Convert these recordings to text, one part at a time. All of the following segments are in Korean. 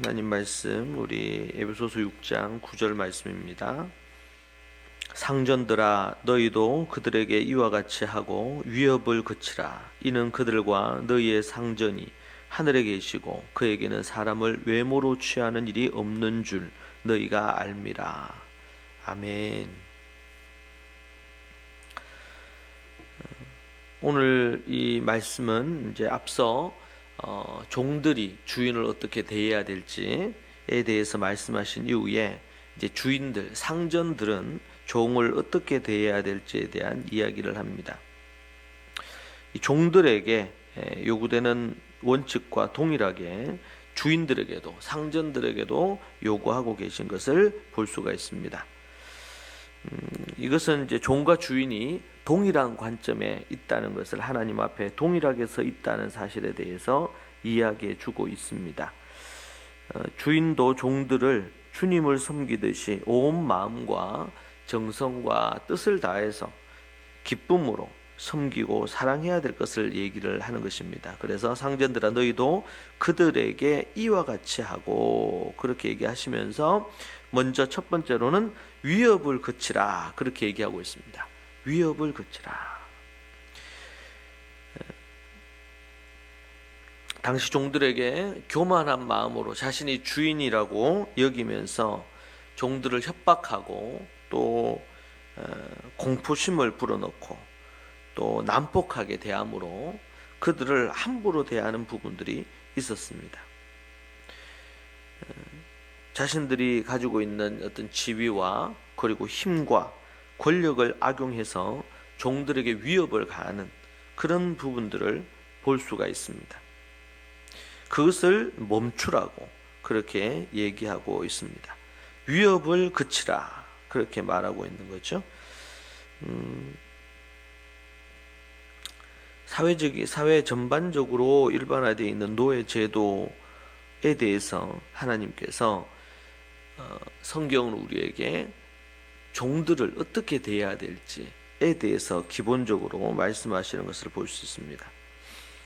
하나님 말씀 우리 에베소서 6장 9절 말씀입니다. 상전들아 너희도 그들에게 이와 같이 하고 위협을 그치라. 이는 그들과 너희의 상전이 하늘에 계시고 그에게는 사람을 외모로 취하는 일이 없는 줄 너희가 알미라. 아멘. 오늘 이 말씀은 이제 앞서 종들이 주인을 어떻게 대해야 될지에 대해서 말씀하신 이후에 이제 주인들, 상전들은 종을 어떻게 대해야 될지에 대한 이야기를 합니다. 이 종들에게 요구되는 원칙과 동일하게 주인들에게도 상전들에게도 요구하고 계신 것을 볼 수가 있습니다. 이것은 이제 종과 주인이 동일한 관점에 있다는 것을 하나님 앞에 동일하게 서 있다는 사실에 대해서 이야기해 주고 있습니다. 주인도 종들을 주님을 섬기듯이 온 마음과 정성과 뜻을 다해서 기쁨으로 섬기고 사랑해야 될 것을 얘기를 하는 것입니다. 그래서 상전들아 너희도 그들에게 이와 같이 하고 그렇게 얘기하시면서 먼저 첫 번째로는 위협을 그치라 그렇게 얘기하고 있습니다. 위협을 그치라. 당시 종들에게 교만한 마음으로 자신이 주인이라고 여기면서 종들을 협박하고 또 공포심을 불어넣고 또 난폭하게 대함으로 그들을 함부로 대하는 부분들이 있었습니다. 자신들이 가지고 있는 어떤 지위와 그리고 힘과 권력을 악용해서 종들에게 위협을 가하는 그런 부분들을 볼 수가 있습니다. 그것을 멈추라고 그렇게 얘기하고 있습니다. 위협을 그치라 그렇게 말하고 있는 거죠. 사회 전반적으로 일반화되어 있는 노예 제도에 대해서 하나님께서 성경은 우리에게 종들을 어떻게 대해야 될지에 대해서 기본적으로 말씀하시는 것을 볼 수 있습니다.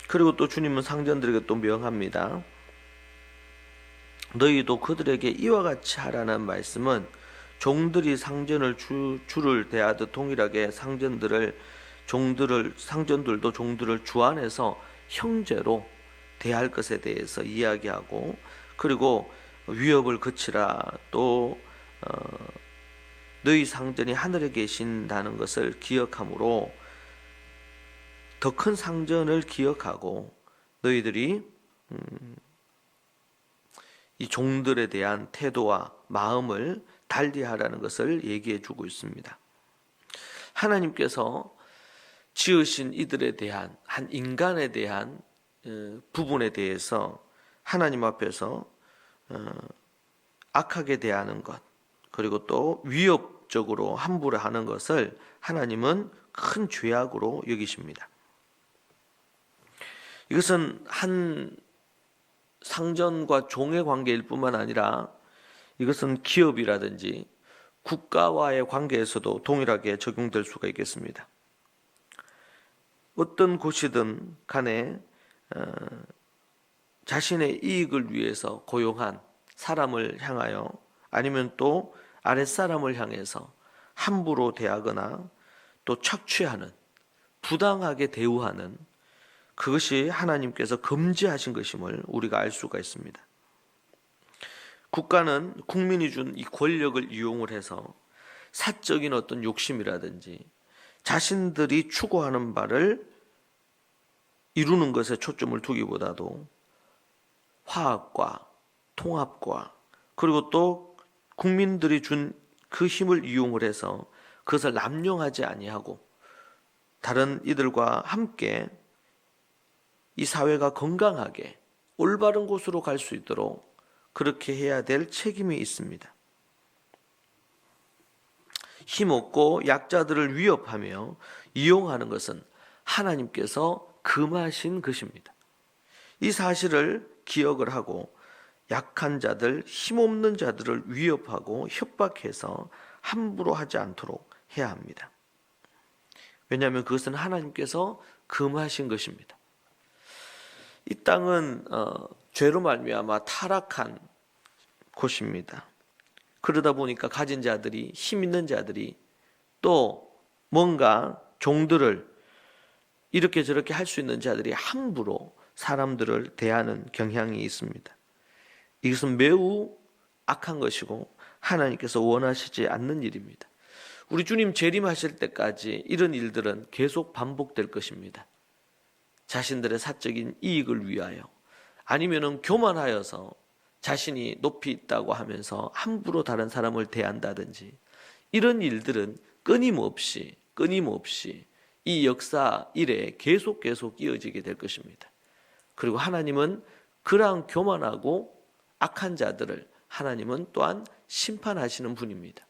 그리고 또 주님은 상전들에게 또 명합니다. 너희도 그들에게 이와 같이 하라는 말씀은 종들이 상전을 주를 대하듯 동일하게 상전들도 종들을 주 안에서 형제로 대할 것에 대해서 이야기하고 그리고 위협을 그치라 또 너희 상전이 하늘에 계신다는 것을 기억함으로 더 큰 상전을 기억하고 너희들이 이 종들에 대한 태도와 마음을 달리하라는 것을 얘기해 주고 있습니다. 하나님께서 지으신 이들에 대한 한 인간에 대한 부분에 대해서 하나님 앞에서 악하게 대하는 것 그리고 또 위협적으로 함부로 하는 것을 하나님은 큰 죄악으로 여기십니다. 이것은 한 상전과 종의 관계일 뿐만 아니라 이것은 기업이라든지 국가와의 관계에서도 동일하게 적용될 수가 있겠습니다. 어떤 곳이든 간에 자신의 이익을 위해서 고용한 사람을 향하여 아니면 또 아랫사람을 향해서 함부로 대하거나 또 착취하는 부당하게 대우하는 그것이 하나님께서 금지하신 것임을 우리가 알 수가 있습니다. 국가는 국민이 준 이 권력을 이용을 해서 사적인 어떤 욕심이라든지 자신들이 추구하는 바를 이루는 것에 초점을 두기보다도 화합과 통합과 그리고 또 국민들이 준 그 힘을 이용을 해서 그것을 남용하지 아니하고 다른 이들과 함께 이 사회가 건강하게 올바른 곳으로 갈 수 있도록 그렇게 해야 될 책임이 있습니다. 힘없고 약자들을 위협하며 이용하는 것은 하나님께서 금하신 것입니다. 이 사실을 기억을 하고 약한 자들, 힘없는 자들을 위협하고 협박해서 함부로 하지 않도록 해야 합니다. 왜냐하면 그것은 하나님께서 금하신 것입니다. 이 땅은 죄로 말미암아 타락한 곳입니다. 그러다 보니까 가진 자들이, 힘 있는 자들이 또 뭔가 종들을 이렇게 저렇게 할 수 있는 자들이 함부로 사람들을 대하는 경향이 있습니다. 이것은 매우 악한 것이고 하나님께서 원하시지 않는 일입니다. 우리 주님 재림하실 때까지 이런 일들은 계속 반복될 것입니다. 자신들의 사적인 이익을 위하여, 아니면은 교만하여서 자신이 높이 있다고 하면서 함부로 다른 사람을 대한다든지, 이런 일들은 끊임없이 이 역사 이래에 계속 이어지게 될 것입니다. 그리고 하나님은 그러한 교만하고 악한 자들을 하나님은 또한 심판하시는 분입니다.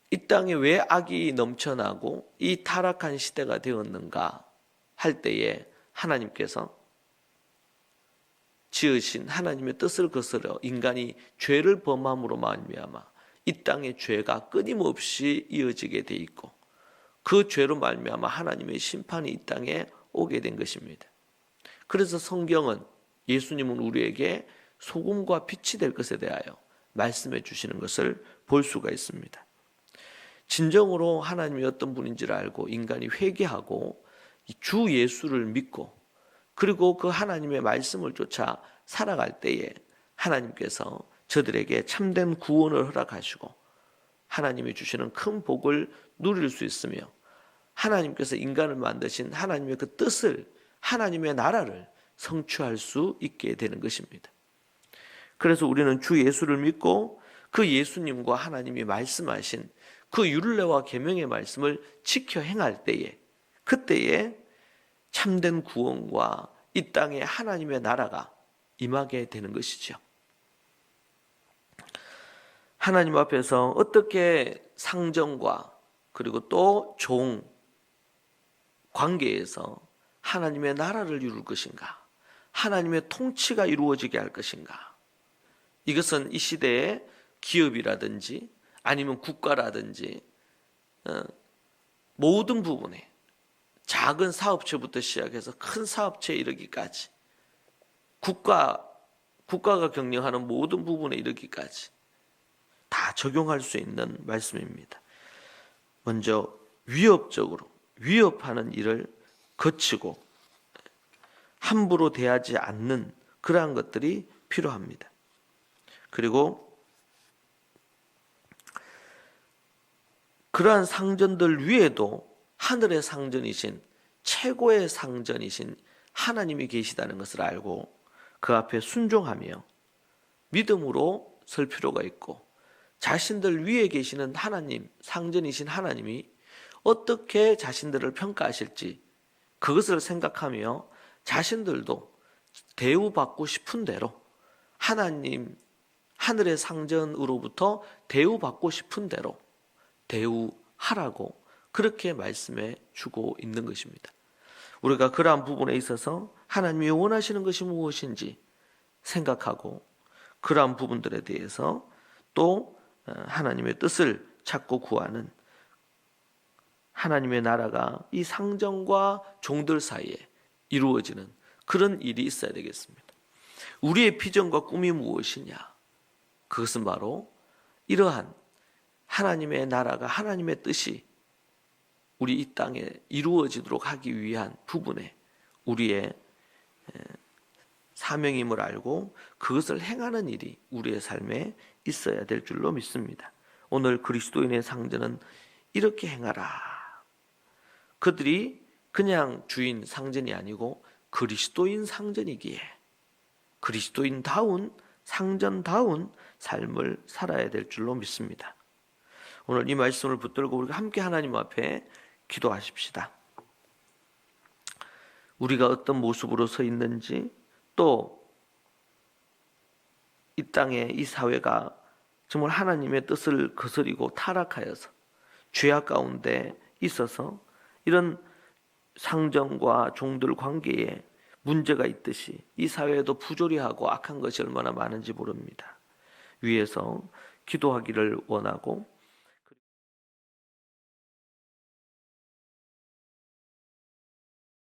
이 땅에 왜 악이 넘쳐나고 이 타락한 시대가 되었는가 할 때에 하나님께서 지으신 하나님의 뜻을 거스려 인간이 죄를 범함으로 말미암아 이 땅의 죄가 끊임없이 이어지게 돼 있고, 그 죄로 말미암아 하나님의 심판이 이 땅에 오게 된 것입니다. 그래서 성경은, 예수님은 우리에게 소금과 빛이 될 것에 대하여 말씀해 주시는 것을 볼 수가 있습니다. 진정으로 하나님이 어떤 분인지를 알고 인간이 회개하고 주 예수를 믿고, 그리고 그 하나님의 말씀을 쫓아 살아갈 때에 하나님께서 저들에게 참된 구원을 허락하시고 하나님이 주시는 큰 복을 누릴 수 있으며, 하나님께서 인간을 만드신 하나님의 그 뜻을, 하나님의 나라를 성취할 수 있게 되는 것입니다. 그래서 우리는 주 예수를 믿고 그 예수님과 하나님이 말씀하신 그 율례와 계명의 말씀을 지켜 행할 때에, 그때에 참된 구원과 이 땅에 하나님의 나라가 임하게 되는 것이죠. 하나님 앞에서 어떻게 상정과 그리고 또 종 관계에서 하나님의 나라를 이룰 것인가, 하나님의 통치가 이루어지게 할 것인가, 이것은 이 시대의 기업이라든지 아니면 국가라든지 모든 부분에, 작은 사업체부터 시작해서 큰 사업체에 이르기까지, 국가가 경영하는 모든 부분에 이르기까지 다 적용할 수 있는 말씀입니다. 먼저 위협적으로 위협하는 일을 거치고 함부로 대하지 않는 그러한 것들이 필요합니다. 그리고 그러한 상전들 위에도 하늘의 상전이신, 최고의 상전이신 하나님이 계시다는 것을 알고 그 앞에 순종하며 믿음으로 설 필요가 있고, 자신들 위에 계시는 하나님, 상전이신 하나님이 어떻게 자신들을 평가하실지 그것을 생각하며 자신들도 대우받고 싶은 대로, 하나님, 하늘의 상전으로부터 대우받고 싶은 대로 대우하라고 그렇게 말씀해 주고 있는 것입니다. 우리가 그러한 부분에 있어서 하나님이 원하시는 것이 무엇인지 생각하고 그러한 부분들에 대해서 또 하나님의 뜻을 찾고 구하는, 하나님의 나라가 이 상전과 종들 사이에 이루어지는 그런 일이 있어야 되겠습니다. 우리의 비전과 꿈이 무엇이냐? 그것은 바로 이러한 하나님의 나라가, 하나님의 뜻이 우리 이 땅에 이루어지도록 하기 위한 부분에 우리의 사명임을 알고 그것을 행하는 일이 우리의 삶에 있어야 될 줄로 믿습니다. 오늘 그리스도인의 상전은 이렇게 행하라. 그들이 그냥 주인 상전이 아니고 그리스도인 상전이기에 그리스도인다운, 상전다운 삶을 살아야 될 줄로 믿습니다. 오늘 이 말씀을 붙들고 우리가 함께 하나님 앞에 기도하십시다. 우리가 어떤 모습으로 서 있는지, 또 이 땅에 이 사회가 정말 하나님의 뜻을 거스리고 타락하여서 죄악 가운데 있어서 이런 상전과 종들 관계에 문제가 있듯이 이 사회에도 부조리하고 악한 것이 얼마나 많은지 모릅니다. 위에서 기도하기를 원하고